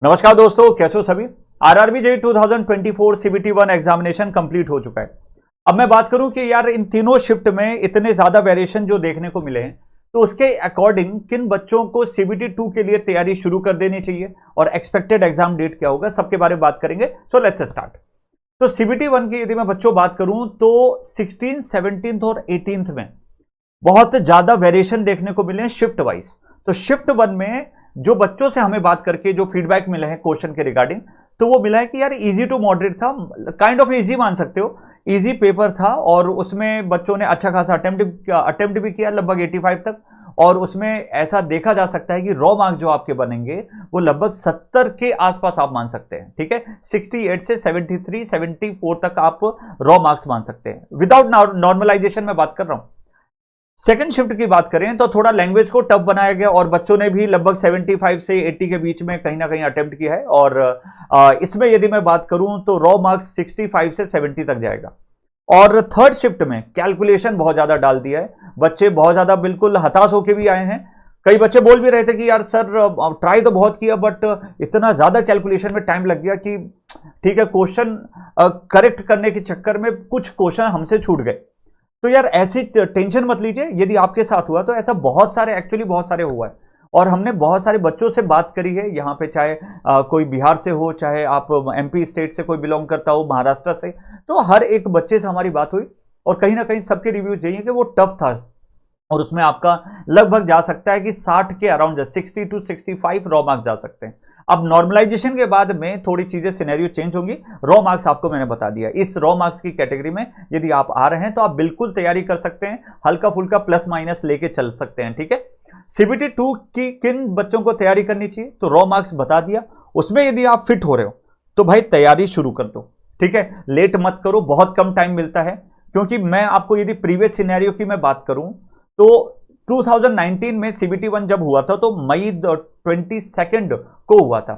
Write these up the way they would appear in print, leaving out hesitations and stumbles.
नमस्कार दोस्तों, कैसे हो सभी। RRB JEE 2024 CBT 1 examination complete हो चुका है। अब मैं बात करूं कि यार इन तीनों शिफ्ट में इतने ज्यादा वेरिएशन जो देखने को मिले हैं, तो उसके अकॉर्डिंग किन बच्चों को सीबीटी 2 के लिए तैयारी शुरू कर देनी चाहिए और एक्सपेक्टेड एग्जाम डेट क्या होगा, सबके बारे में बात करेंगे। So let's start. तो सीबीटी 1 की यदि मैं बच्चों बात करूं तो 16, 17 और 18 में बहुत ज्यादा वेरिएशन देखने को मिले हैं शिफ्ट वाइज। तो शिफ्ट 1 में जो बच्चों से हमें बात करके जो फीडबैक मिला है क्वेश्चन के रिगार्डिंग, तो वो मिला है कि यार इजी टू मॉडरेट था, काइंड ऑफ इजी मान सकते हो, इजी पेपर था और उसमें बच्चों ने अच्छा खासा अटेम्प्ट भी किया लगभग 85 तक। और उसमें ऐसा देखा जा सकता है कि रॉ मार्क्स जो आपके बनेंगे वो लगभग 70 के आसपास आप मान सकते हैं। ठीक है, 68 से 73, 74 तक आप रॉ मार्क्स मान सकते हैं विदाउट नॉर्मलाइजेशन में बात कर रहा हूं। सेकंड शिफ्ट की बात करें तो थोड़ा लैंग्वेज को टफ बनाया गया और बच्चों ने भी लगभग 75 से 80 के बीच में कहीं ना कहीं अटेम्प्ट किया है। और इसमें यदि मैं बात करूं तो रॉ मार्क्स 65 से 70 तक जाएगा। और थर्ड शिफ्ट में कैलकुलेशन बहुत ज्यादा डाल दिया है, बच्चे बहुत ज्यादा बिल्कुल हताश होकर भी आए हैं। कई बच्चे बोल भी रहे थे कि यार सर ट्राई तो बहुत किया बट इतना ज्यादा कैलकुलेशन में टाइम लग गया कि ठीक है, क्वेश्चन करेक्ट करने के चक्कर में कुछ क्वेश्चन हमसे छूट गए। तो यार ऐसी टेंशन मत लीजिए, यदि आपके साथ हुआ तो ऐसा बहुत सारे हुआ है। और हमने बहुत सारे बच्चों से बात करी है यहाँ पे, चाहे कोई बिहार से हो, चाहे आप एमपी स्टेट से कोई बिलोंग करता हो, महाराष्ट्र से, तो हर एक बच्चे से हमारी बात हुई और कहीं ना कहीं सबके रिव्यूज यही है कि वो टफ था। और उसमें आपका लगभग जा सकता है कि 60 के अराउंड 60 टू 65 रॉ मार्क्स जा सकते हैं। अब नॉर्मलाइजेशन के बाद में थोड़ी चीजें सिनेरियो चेंज होंगी। रॉ मार्क्स आपको मैंने बता दिया, इस रॉ मार्क्स की कैटेगरी में यदि आप आ रहे हैं तो आप बिल्कुल तैयारी कर सकते हैं, हल्का फुल्का प्लस माइनस लेके चल सकते हैं। ठीक है, सीबीटी 2 की किन बच्चों को तैयारी करनी चाहिए, तो रॉ मार्क्स बता दिया। उसमें यदि आप फिट हो रहे हो तो भाई तैयारी शुरू कर दो। ठीक है, लेट मत करो, बहुत कम टाइम मिलता है। क्योंकि मैं आपको यदि प्रीवियस सिनेरियो की मैं बात करूं तो 2019 में सीबीटी 1 जब हुआ था तो मई 22 को हुआ था।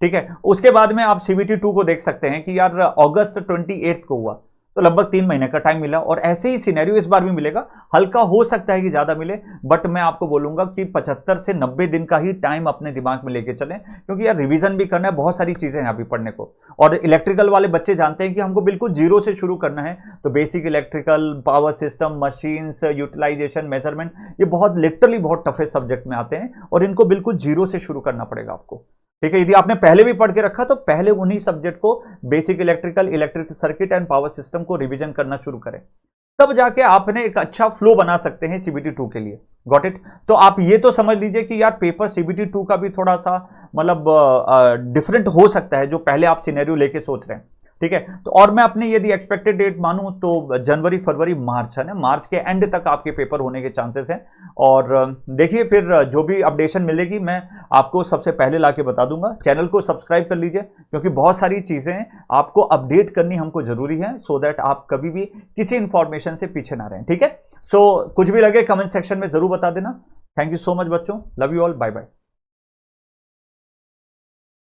ठीक है, उसके बाद में आप सीबीटी 2 को देख सकते हैं कि यार अगस्त 28 को हुआ, तो लगभग 3 महीने का टाइम मिला। और ऐसे ही सिनेरियो इस बार भी मिलेगा, हल्का हो सकता है कि ज्यादा मिले, बट मैं आपको बोलूंगा कि 75 से 90 दिन का ही टाइम अपने दिमाग में लेके चलें, क्योंकि यार रिवीजन भी करना है, बहुत सारी चीजें हैं अभी पढ़ने को। और इलेक्ट्रिकल वाले बच्चे जानते हैं कि हमको बिल्कुल जीरो से शुरू करना है, तो basic electrical, power system, machines, utilization, measurement, ये बहुत लिटरली बहुत टफेस्ट सब्जेक्ट में आते हैं और इनको बिल्कुल जीरो से शुरू करना पड़ेगा आपको। ठीक है, यदि आपने पहले भी पढ़ के रखा तो पहले उन्हीं सब्जेक्ट को, basic electrical, electric circuit and power system को रिवीजन करना शुरू करें, तब जाके आपने एक अच्छा फ्लो बना सकते हैं सीबीटी 2 के लिए। Got it. तो आप ये तो समझ लीजिए कि यार पेपर सीबीटी 2 का भी थोड़ा सा मतलब डिफरेंट हो सकता है जो पहले आप सिनेरियो लेके सोच रहे हैं। ठीक है, तो और मैं अपनी यदि एक्सपेक्टेड डेट मानूं तो जनवरी, फरवरी, मार्च है ना, मार्च के एंड तक आपके पेपर होने के चांसेस हैं। और देखिए फिर जो भी अपडेशन मिलेगी मैं आपको सबसे पहले लाके बता दूंगा। चैनल को सब्सक्राइब कर लीजिए, क्योंकि बहुत सारी चीजें आपको अपडेट करनी हमको जरूरी है, सो दैट आप कभी भी किसी इंफॉर्मेशन से पीछे ना रहें। ठीक है, सो कुछ भी लगे कमेंट सेक्शन में जरूर बता देना। थैंक यू सो मच बच्चों, love you all, bye bye.